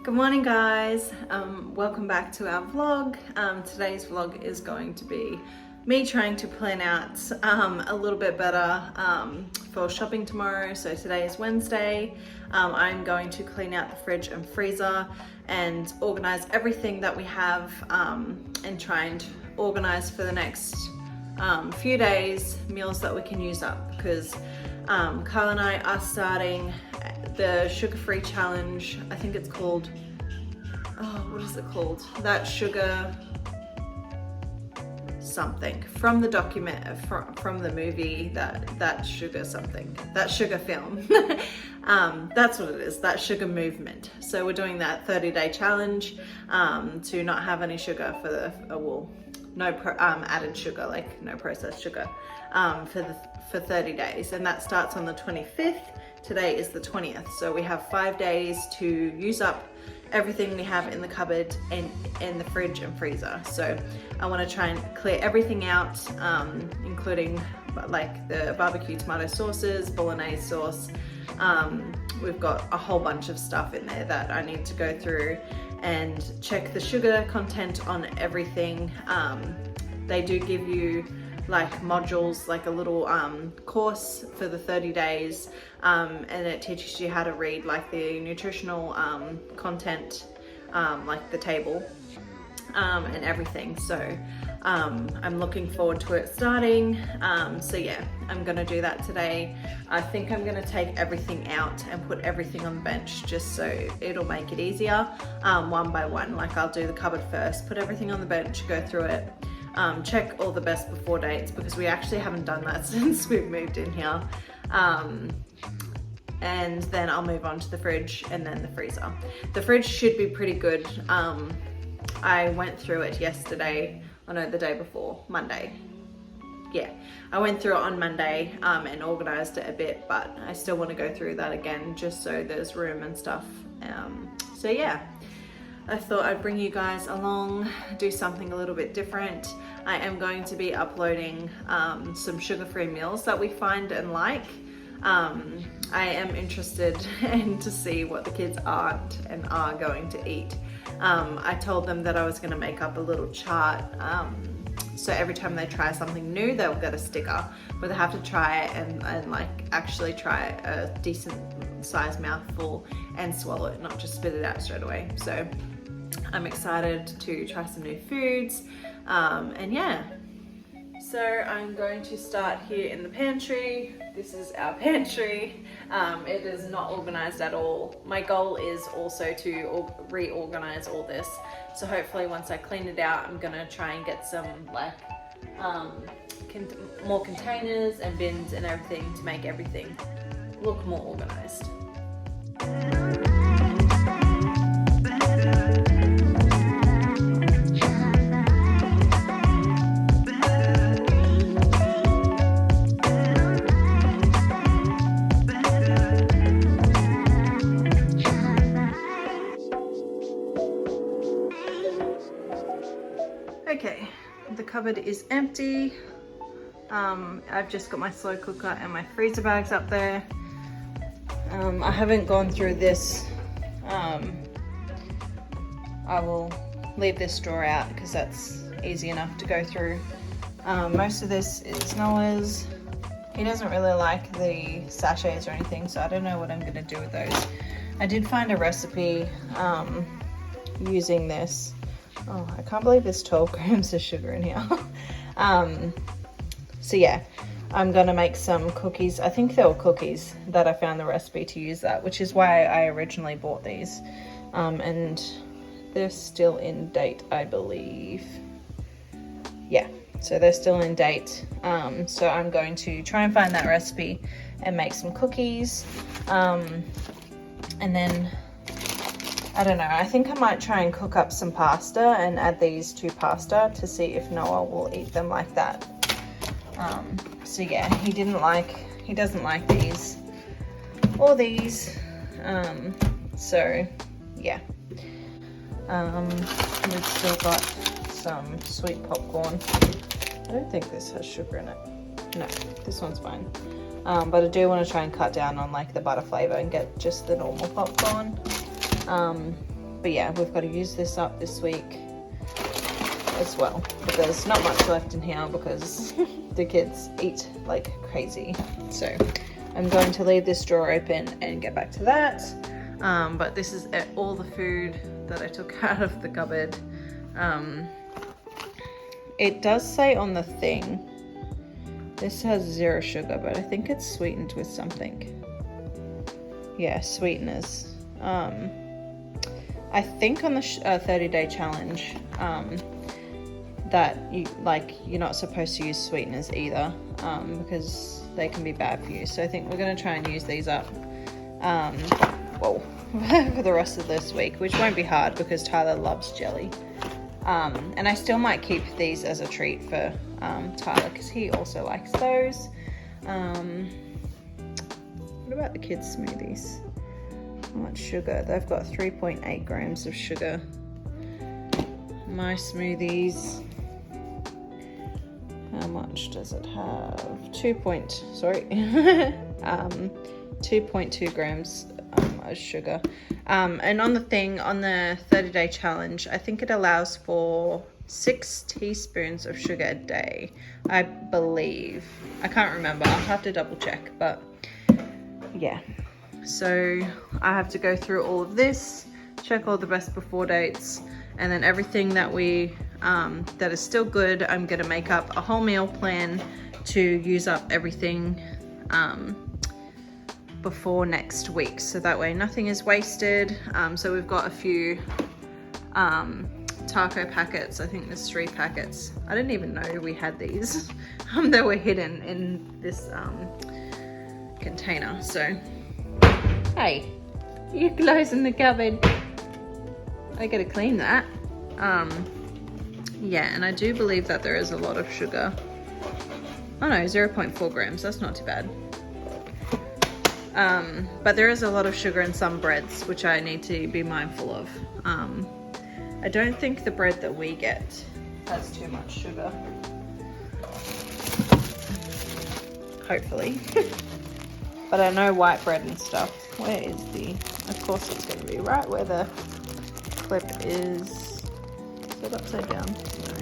Good morning guys, welcome back to our vlog. Today's vlog is going to be me trying to plan out a little bit better for shopping tomorrow. So today is Wednesday. I'm going to clean out the fridge and freezer and organize everything that we have and try and organize for the next few days meals that we can use up, because Carl and I are starting the sugar-free challenge. I think it's called, what is it called? That sugar something from the document from the movie, that sugar something, that sugar film. That's what it is, that sugar movement. So we're doing that 30-day challenge to not have any sugar for the no added sugar, like no processed sugar, for 30 days, and that starts on the 25th. Today is the 20th, so we have 5 days to use up everything we have in the cupboard and in the fridge and freezer. So I want to try and clear everything out, including like the barbecue tomato sauces, bolognese sauce. We've got a whole bunch of stuff in there that I need to go through and check the sugar content on everything. They do give you like modules, like a little course for the 30 days, and it teaches you how to read like the nutritional content, like the table and everything. So I'm looking forward to it starting. So yeah, I'm gonna do that today. I think I'm gonna take everything out and put everything on the bench, just so it'll make it easier, one by one. Like I'll do the cupboard first, put everything on the bench, go through it, check all the best before dates, because we actually haven't done that since we've moved in here. And then I'll move on to the fridge and then the freezer. The fridge should be pretty good. I went through it yesterday, the day before, Monday. Yeah, I went through it on Monday and organized it a bit, but I still want to go through that again just so there's room and stuff. So yeah, I thought I'd bring you guys along, do something a little bit different. I am going to be uploading some sugar-free meals that we find and like. I am interested in to see what the kids aren't and are going to eat. I told them that I was going to make up a little chart, so every time they try something new, they'll get a sticker, but they have to try it and like actually try a decent sized mouthful and swallow it, not just spit it out straight away. So I'm excited to try some new foods, and yeah. So I'm going to start here in the pantry. This is our pantry. It is not organized at all. My goal is also to reorganize all this. So hopefully once I clean it out, I'm gonna try and get some like more containers and bins and everything to make everything look more organized. Okay, the cupboard is empty. I've just got my slow cooker and my freezer bags up there. I haven't gone through this. I will leave this drawer out because that's easy enough to go through. Most of this is Noah's. He doesn't really like the sachets or anything, so I don't know what I'm gonna do with those. I did find a recipe using this. Oh, I can't believe there's 12 grams of sugar in here. So yeah, I'm gonna make some cookies. I think they were cookies that I found the recipe to use that, which is why I originally bought these. And they're still in date, I believe. Yeah, so they're still in date. So I'm going to try and find that recipe and make some cookies. And then I don't know, I think I might try and cook up some pasta and add these to pasta to see if Noah will eat them like that. So yeah, he doesn't like these or these. So yeah. We've still got some sweet popcorn. I don't think this has sugar in it. No, this one's fine. But I do want to try and cut down on like the butter flavor and get just the normal popcorn. But yeah, we've got to use this up this week as well. But there's not much left in here because the kids eat like crazy. So I'm going to leave this drawer open and get back to that. But this is all the food that I took out of the cupboard. It does say on the thing, this has 0 sugar, but I think it's sweetened with something. Yeah, sweeteners. I think on the 30-day challenge, that you're not supposed to use sweeteners either, because they can be bad for you. So I think we're gonna try and use these up, for the rest of this week, which won't be hard because Tyler loves jelly. And I still might keep these as a treat for Tyler because he also likes those. What about the kids' smoothies? How much sugar? They've got 3.8 grams of sugar. My smoothies, how much does it have? 2.2 grams of sugar. And on the thing, on the 30-day challenge, I think it allows for 6 teaspoons of sugar a day, I believe. I can't remember, I'll have to double check, but yeah. So I have to go through all of this, check all the best before dates, and then everything that that is still good, I'm gonna make up a whole meal plan to use up everything before next week, so that way nothing is wasted. So we've got a few taco packets. I think there's 3 packets. I didn't even know we had these. They were hidden in this container. So hey, you're closing the cupboard. I gotta clean that. Yeah, and I do believe that there is a lot of sugar. Oh no, 0.4 grams, that's not too bad. But there is a lot of sugar in some breads, which I need to be mindful of. I don't think the bread that we get has too much sugar. Hopefully. But I know white bread and stuff. Where is the... Of course it's going to be right where the clip is. Is it upside down? No.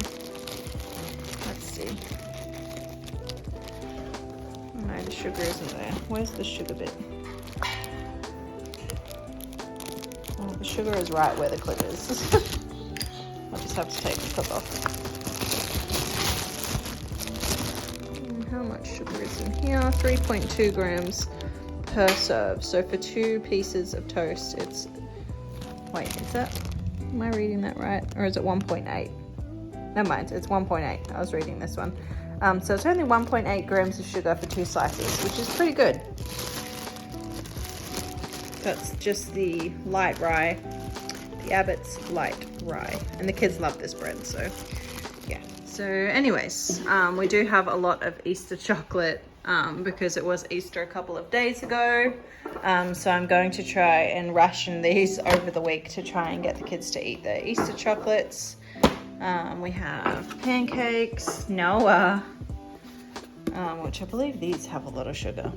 Let's see. No, the sugar isn't there. Where's the sugar bit? Oh, the sugar is right where the clip is. I'll just have to take the clip off. How much sugar is in here? 3.2 grams per serve. So for 2 pieces of toast, it's... Wait, is that... Am I reading that right? Or is it 1.8? Never mind, it's 1.8. I was reading this one. So it's only 1.8 grams of sugar for 2 slices, which is pretty good. That's just the light rye, the Abbott's light rye. And the kids love this bread, so yeah. So anyways, we do have a lot of Easter chocolate because it was Easter a couple of days ago. So I'm going to try and ration these over the week to try and get the kids to eat their Easter chocolates. We have pancakes, Noah, which I believe these have a lot of sugar.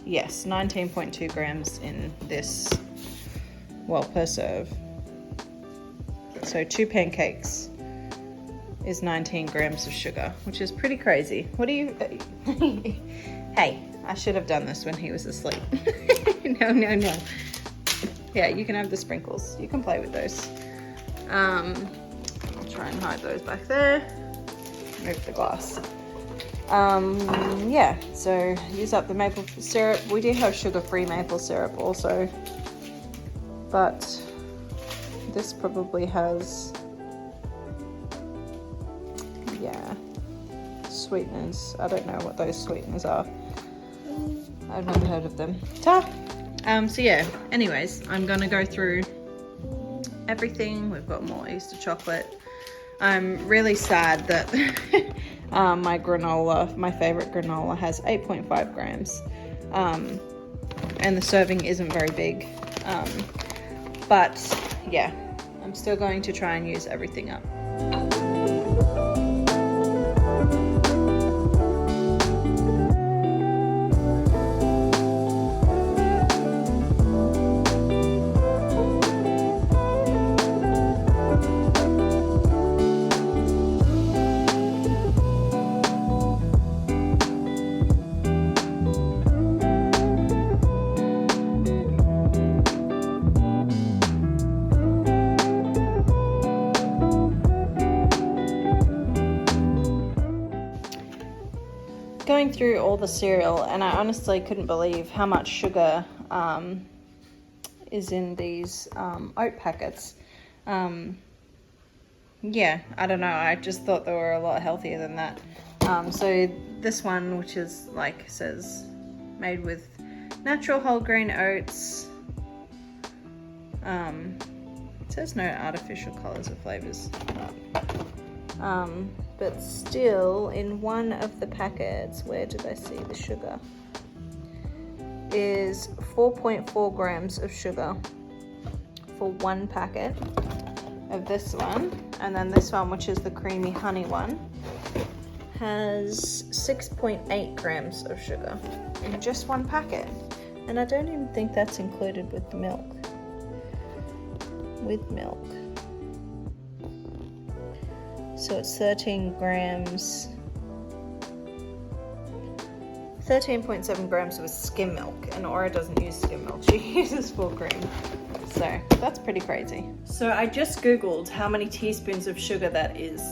Yes, 19.2 grams in this, well, per serve. So 2 pancakes is 19 grams of sugar, which is pretty crazy. What do you... Hey, I should have done this when he was asleep. No. Yeah, you can have the sprinkles. You can play with those. I'll try and hide those back there. Move the glass. Yeah, so use up the maple syrup. We do have sugar-free maple syrup also, but this probably has, yeah, sweeteners. I don't know what those sweeteners are. I've never heard of them. So yeah, anyways, I'm gonna go through everything. We've got more Easter chocolate. I'm really sad that my granola, my favorite granola, has 8.5 grams. And the serving isn't very big. But yeah, I'm still going to try and use everything up. through all the cereal and I honestly couldn't believe how much sugar is in these oat packets. Yeah, I don't know, I just thought they were a lot healthier than that. So this one, which is like says made with natural whole grain oats, it says no artificial colors or flavors, but still in one of the packets, where did I see the sugar, is 4.4 grams of sugar for one packet of this one, and then this one, which is the creamy honey one, has 6.8 grams of sugar in just one packet, and I don't even think that's included with the milk. With milk. So it's 13 grams, 13.7 grams with skim milk, and Aura doesn't use skim milk, she uses full cream. So that's pretty crazy. So I just Googled how many teaspoons of sugar that is,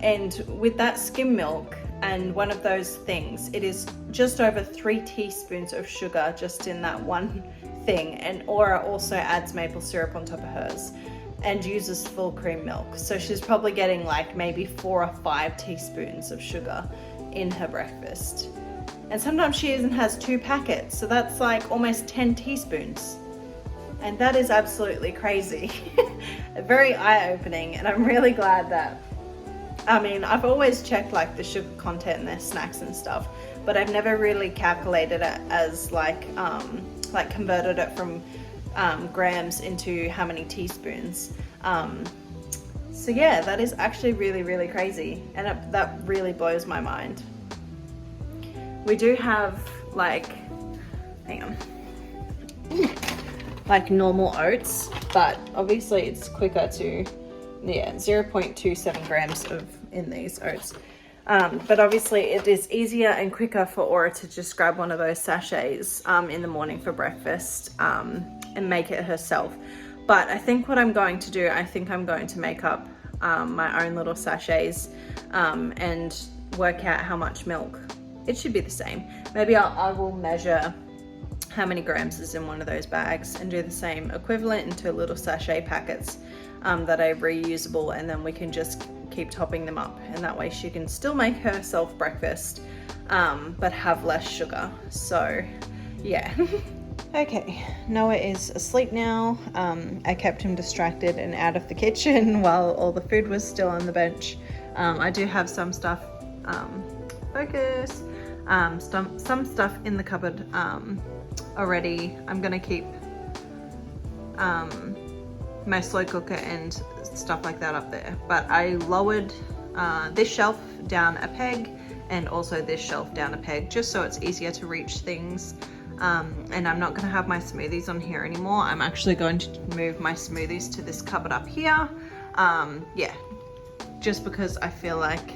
and with that skim milk and one of those things, it is just over 3 teaspoons of sugar just in that one thing. And Aura also adds maple syrup on top of hers and uses full cream milk. So she's probably getting like maybe 4 or 5 teaspoons of sugar in her breakfast. And sometimes she even has 2 packets, so that's like almost 10 teaspoons. And that is absolutely crazy. Very eye-opening, and I'm really glad that, I mean, I've always checked like the sugar content in their snacks and stuff, but I've never really calculated it as like converted it from grams into how many teaspoons. So yeah, that is actually really, really crazy, and that really blows my mind. We do have like, hang on, like normal oats, but obviously it's quicker to, yeah, 0.27 grams in these oats. But obviously it is easier and quicker for Aura to just grab one of those sachets in the morning for breakfast and make it herself. But I think what I'm going to do, I think I'm going to make up my own little sachets and work out how much milk. It should be the same. Maybe I will measure how many grams is in one of those bags and do the same equivalent into little sachet packets that are reusable, and then we can just keep topping them up, and that way she can still make herself breakfast but have less sugar. So yeah. Okay, Noah is asleep now. I kept him distracted and out of the kitchen while all the food was still on the bench. I do have some stuff, focus, some stuff in the cupboard already. I'm gonna keep my slow cooker and stuff like that up there, but I lowered this shelf down a peg and also this shelf down a peg just so it's easier to reach things. And I'm not going to have my smoothies on here anymore. I'm actually going to move my smoothies to this cupboard up here. Yeah, just because I feel like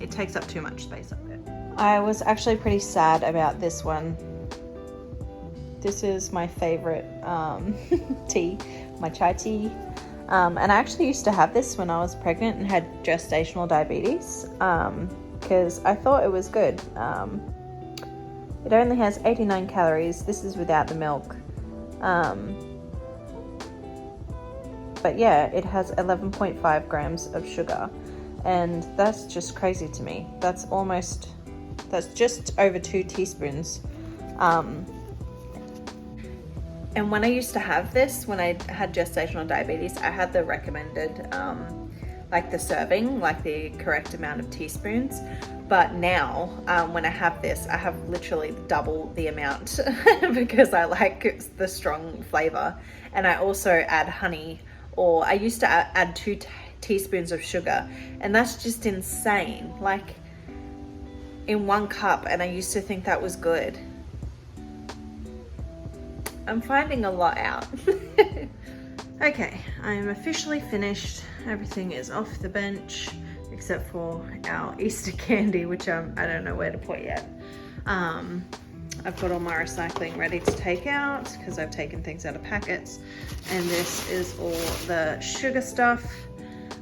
it takes up too much space up there. I was actually pretty sad about this one. This is my favorite tea, my chai tea. And I actually used to have this when I was pregnant and had gestational diabetes because I thought it was good. It only has 89 calories. This is without the milk. But yeah, it has 11.5 grams of sugar. And that's just crazy to me. That's just over 2 teaspoons. And when I used to have this, when I had gestational diabetes, I had the recommended, like the serving, like the correct amount of teaspoons. But now, when I have this, I have literally double the amount because I like the strong flavor. And I also add honey, or I used to add 2 teaspoons of sugar, and that's just insane. Like in 1 cup, and I used to think that was good. I'm finding a lot out. Okay, I'm officially finished. Everything is off the bench except for our Easter candy, which I don't know where to put yet. I've got all my recycling ready to take out because I've taken things out of packets. And this is all the sugar stuff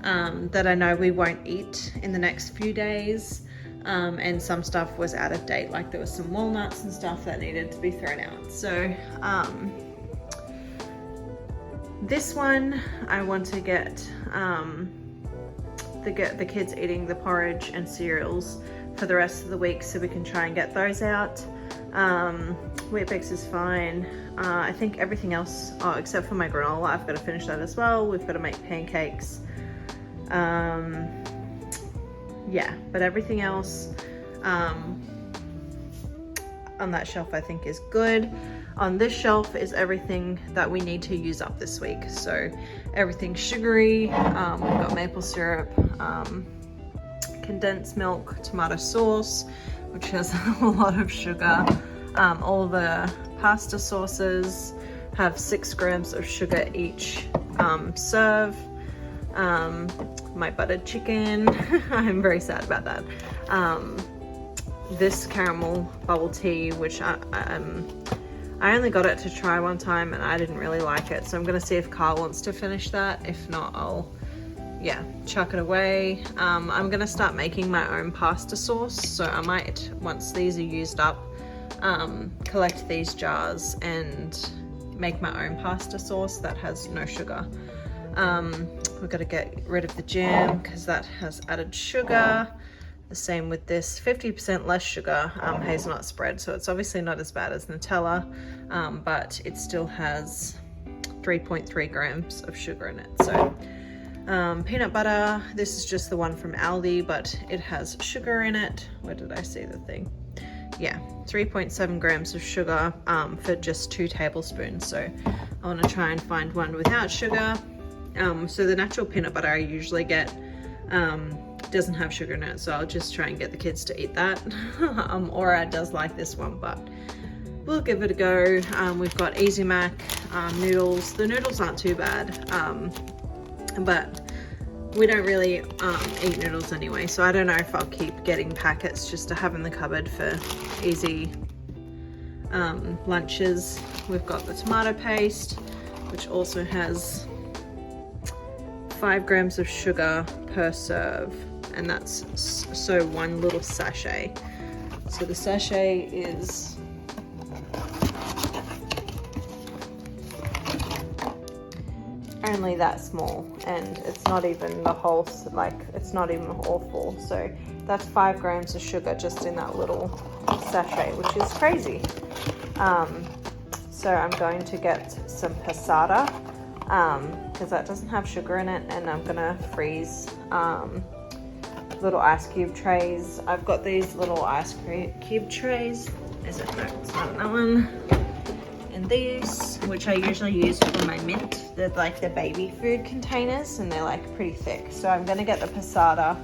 that I know we won't eat in the next few days. and some stuff was out of date, like there was some walnuts and stuff that needed to be thrown out. So this one I want to get the kids eating the porridge and cereals for the rest of the week, so we can try and get those out. Weet-Bix is fine. I think everything else, except for my granola, I've got to finish that as well. We've got to make pancakes. Yeah, but everything else on that shelf I think is good. On this shelf is everything that we need to use up this week. So everything sugary, we've got maple syrup, condensed milk, tomato sauce, which has a lot of sugar. All the pasta sauces have 6 grams of sugar each serve. My buttered chicken, I'm very sad about that. This caramel bubble tea, which I only got it to try one time and I didn't really like it, so I'm gonna see if Carl wants to finish that. If not, I'll chuck it away. I'm gonna start making my own pasta sauce, so I might, once these are used up, collect these jars and make my own pasta sauce that has no sugar. We've got to get rid of the jam because that has added sugar. The same with this 50% less sugar hazelnut spread, so it's obviously not as bad as Nutella, but it still has 3.3 grams of sugar in it. So peanut butter, this is just the one from Aldi, but it has sugar in it. Where did I see the thing? Yeah, 3.7 grams of sugar for just 2 tablespoons. So I want to try and find one without sugar. So the natural peanut butter I usually get doesn't have sugar in it, so I'll just try and get the kids to eat that. Aura does like this one, but we'll give it a go. We've got Easy Mac noodles. The noodles aren't too bad, but we don't really eat noodles anyway, so I don't know if I'll keep getting packets just to have in the cupboard for easy lunches. We've got the tomato paste, which also has 5 grams of sugar per serve, and that's so 1 little sachet. So the sachet is only that small, and it's not even the whole, like it's not even all full. So that's 5 grams of sugar just in that little sachet, which is crazy. So I'm going to get some passata, because that doesn't have sugar in it, and I'm gonna freeze little ice cube trays. I've got these little ice cube trays. Is it? No, it's not that one. And these, which I usually use for my mint. They're like the baby food containers, and they're like pretty thick. So I'm gonna get the passata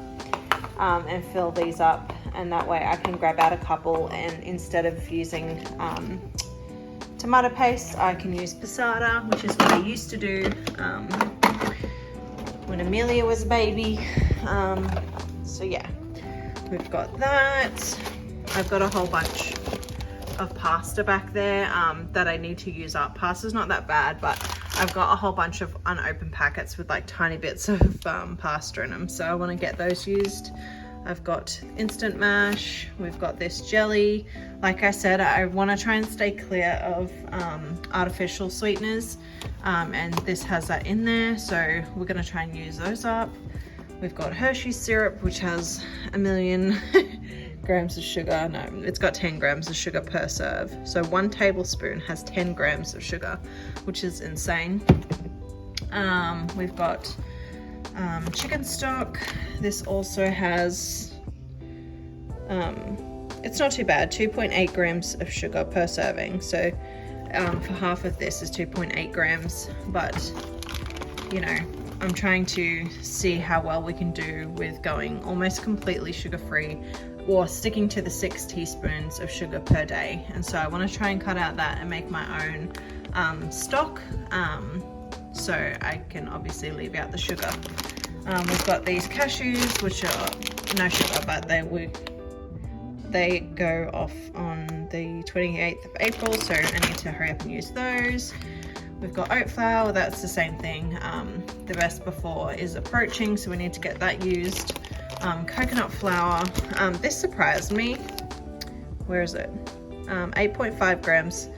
and fill these up, and that way I can grab out a couple, and instead of using tomato paste, I can use passata, which is what I used to do when Amelia was a baby. So yeah, we've got that. I've got a whole bunch of pasta back there that I need to use up. Pasta's not that bad, but I've got a whole bunch of unopened packets with like tiny bits of pasta in them, so I want to get those used. I've got instant mash. We've got this jelly. Like I said, I want to try and stay clear of artificial sweeteners, and this has that in there, so we're going to try and use those up. We've got Hershey's syrup, which has 1 million grams of sugar. No, it's got 10 grams of sugar per serve. So 1 tablespoon has 10 grams of sugar, which is insane. We've got chicken stock. This also has, it's not too bad, 2.8 grams of sugar per serving. So for half of this is 2.8 grams, but you know, I'm trying to see how well we can do with going almost completely sugar-free, or sticking to the 6 teaspoons of sugar per day. And so I want to try and cut out that and make my own stock, so I can obviously leave out the sugar. We've got these cashews, which are no sugar, but they go off on the 28th of April, so I need to hurry up and use those. We've got oat flour, that's the same thing. The best before is approaching, so we need to get that used. coconut flour. This surprised me. Where is it? 8.5 grams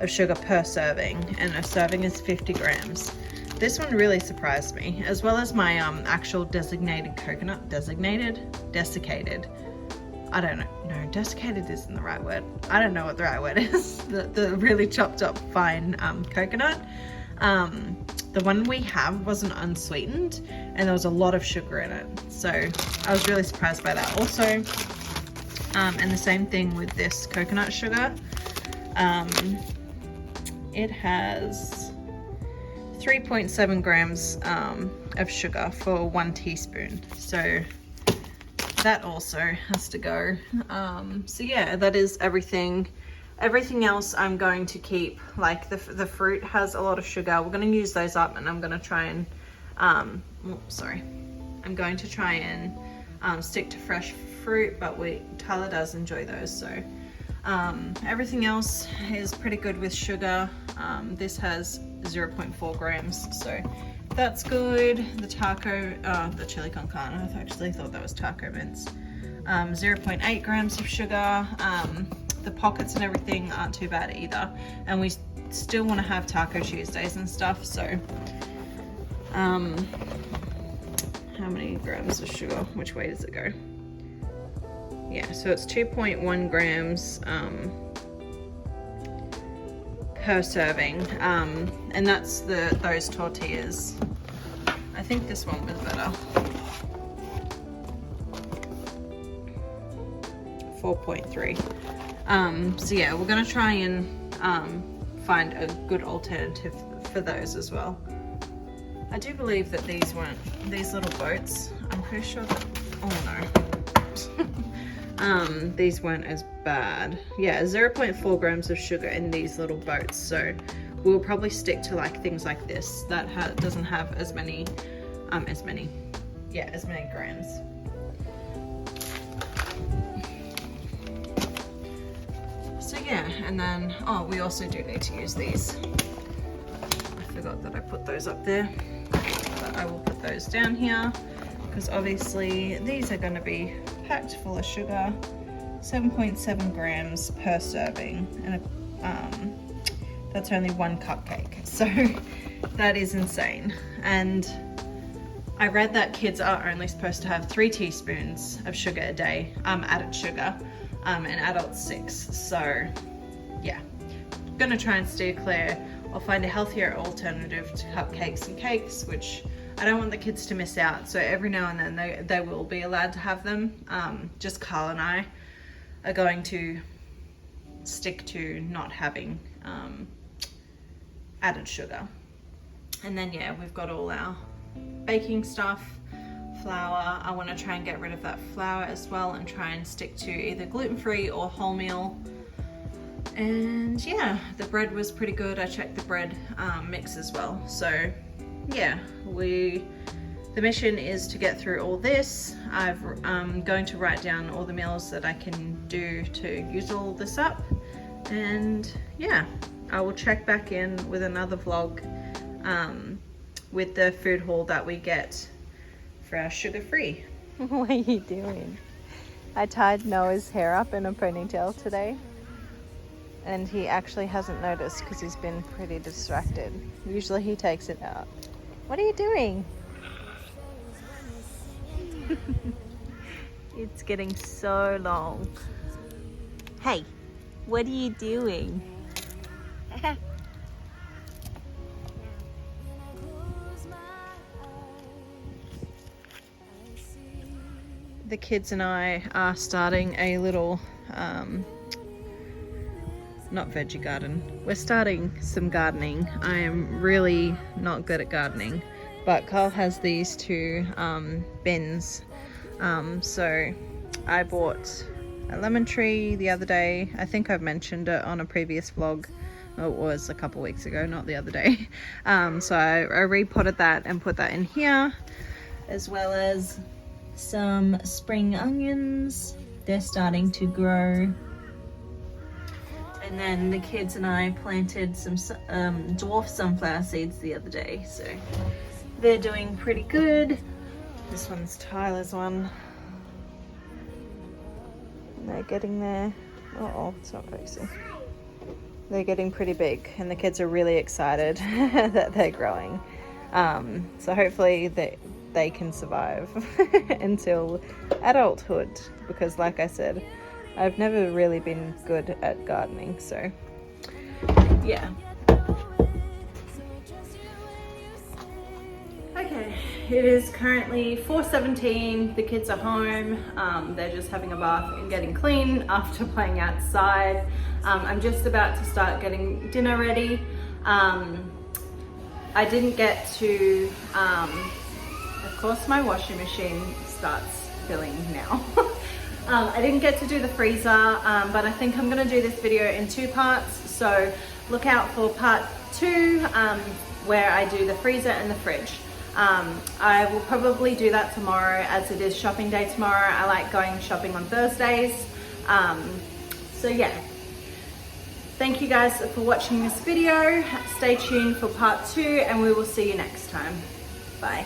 of sugar per serving, and a serving is 50 grams. This one really surprised me, as well as my actual desiccated coconut. Desiccated. I don't know. No, desiccated isn't the right word. I don't know what the right word is. The really chopped up fine coconut. The one we have wasn't unsweetened, and there was a lot of sugar in it. So I was really surprised by that also. And the same thing with this coconut sugar. It has 3.7 grams of sugar for 1 teaspoon. So that also has to go. So yeah, that is everything. Everything else I'm going to keep, like the fruit has a lot of sugar. We're going to use those up, and I'm going to try and, I'm going to try and stick to fresh fruit, but Tyler does enjoy those. So everything else is pretty good with sugar. This has 0.4 grams, so that's good. The the chili con carne, I actually thought that was taco mince. 0.8 grams of sugar. The pockets and everything aren't too bad either, and we still want to have Taco Tuesdays and stuff. So how many grams of sugar? Which way does it go? Yeah, so it's 2.1 grams per serving, and that's those tortillas. I think this one was better. 4.3. So yeah, we're gonna try and find a good alternative for those as well. I do believe that these little boats, I'm pretty sure that, oh no. These weren't as bad. Yeah, 0.4 grams of sugar in these little boats. So we'll probably stick to like things like this that doesn't have as many grams. So yeah, and then, oh, we also do need to use these. I forgot that I put those up there, but I will put those down here, because obviously these are going to be packed full of sugar. 7.7 grams per serving, and that's only 1 cupcake, so that is insane. And I read that kids are only supposed to have 3 teaspoons of sugar a day, added sugar, and adults 6. So yeah, I'm gonna try and steer clear or find a healthier alternative to cupcakes and cakes, which I don't want the kids to miss out. So every now and then they will be allowed to have them. Just Carl and I are going to stick to not having added sugar. And then yeah, we've got all our baking stuff, flour. I want to try and get rid of that flour as well and try and stick to either gluten-free or wholemeal. And yeah, the bread was pretty good. I checked the bread mix as well. So yeah, the mission is to get through all this. I'm going to write down all the meals that I can do to use all this up, and yeah, I will check back in with another vlog with the food haul that we get for our sugar-free. What are you doing? I tied Noah's hair up in a ponytail today, and he actually hasn't noticed because he's been pretty distracted. Usually he takes it out. What are you doing? It's getting so long. Hey, what are you doing? The kids and I are starting a little, not veggie garden. We're starting some gardening. I am really not good at gardening, but Carl has these 2 bins. So I bought a lemon tree the other day. I think I've mentioned it on a previous vlog. It was a couple weeks ago, not the other day. So I repotted that and put that in here, as well as some spring onions. They're starting to grow. And then the kids and I planted some dwarf sunflower seeds the other day, so they're doing pretty good. This one's Tyler's one. They're getting there. Oh, it's not focusing. They're getting pretty big, and the kids are really excited that they're growing. So hopefully they can survive until adulthood, because like I said, I've never really been good at gardening, so yeah. Okay, it is currently 4:17. The kids are home. They're just having a bath and getting clean after playing outside. I'm just about to start getting dinner ready. I didn't get to, of course my washing machine starts filling now. I didn't get to do the freezer, but I think I'm gonna do this video in 2 parts. So look out for part 2, where I do the freezer and the fridge. I will probably do that tomorrow, as it is shopping day tomorrow. I like going shopping on Thursdays. So yeah. Thank you guys for watching this video. Stay tuned for part 2, and we will see you next time. Bye.